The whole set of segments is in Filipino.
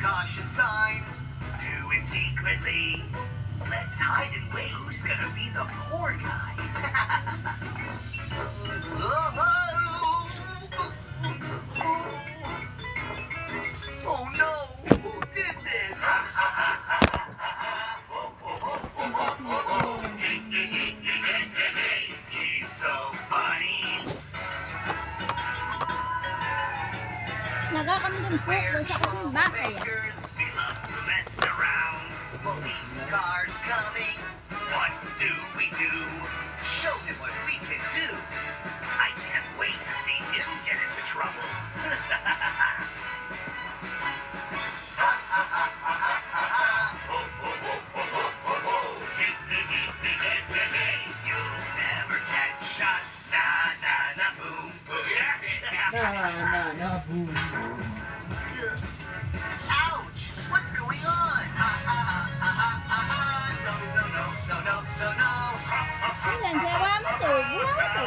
caution sign. Do it secretly. Let's hide and wait. Who's gonna be the poor guy? Oh no! Who did this? He's so funny. Nagkakamdang po sa aking bahay. We love to mess around. Police cars coming. What do we do? Show him what we can do. I can't wait to see him get into trouble. You'll never catch us. Na na na boom boom. Boom. Ouch! What's going on? No, no, no, no, no, no, no. Ilan, sawa mo to? Buha mo to.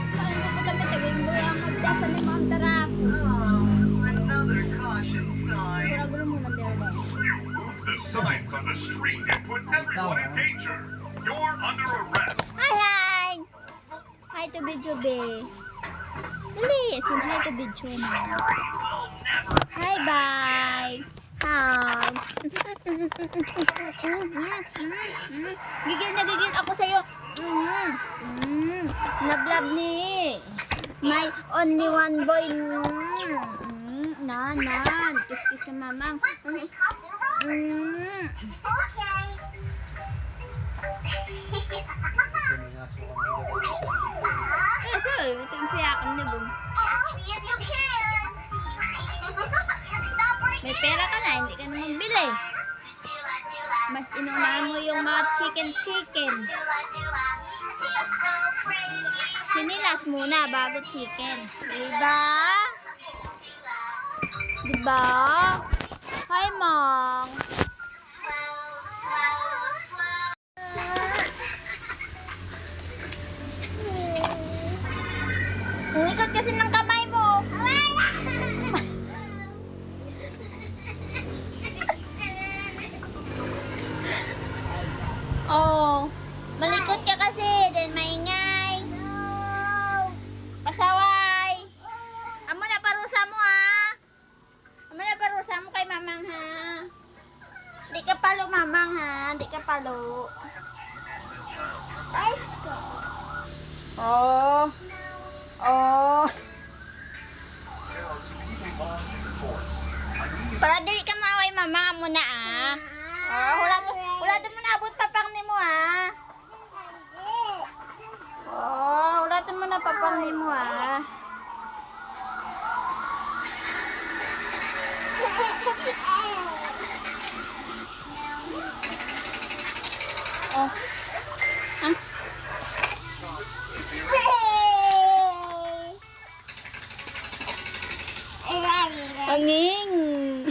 Paano ko po kami tagay mo yung magdasan ni Ma'am Tarako? Oh, another caution sign. Siguro muna there lang. You moved the signs on the street and put everyone in danger. You're under arrest. Hi, hi! Hi to Bijobe. Dali, sin hi to Bijobe. We'll never do Hi, that bye! Hi! Gigil na gigil ako sa'yo. Nablab ni my only one boy. Nan. Kiss ka mamang. So, ito yung piyakan niya, boom. May pera ka na, hindi ka na magbili. Mas inunahan mo yung mga chicken. Sinilas muna bago chicken. Diba? Hi, Mom. Ulikot kasi ng kamay mo. Oh, malikot ka kasi, then maingay. Pasaway. Amo na parusa mo ha. Amo na parusa mo kay mamang ha. Hindi ka palo mamang ha, hindi ka palo. Let's go. Oh. Para dili ka maaway mamang mo na ah. Oh, hulaton mo na abot papang ni mo ah. Oh, hulaton mo na papang ni mo ah. Oh. Ah. Anging.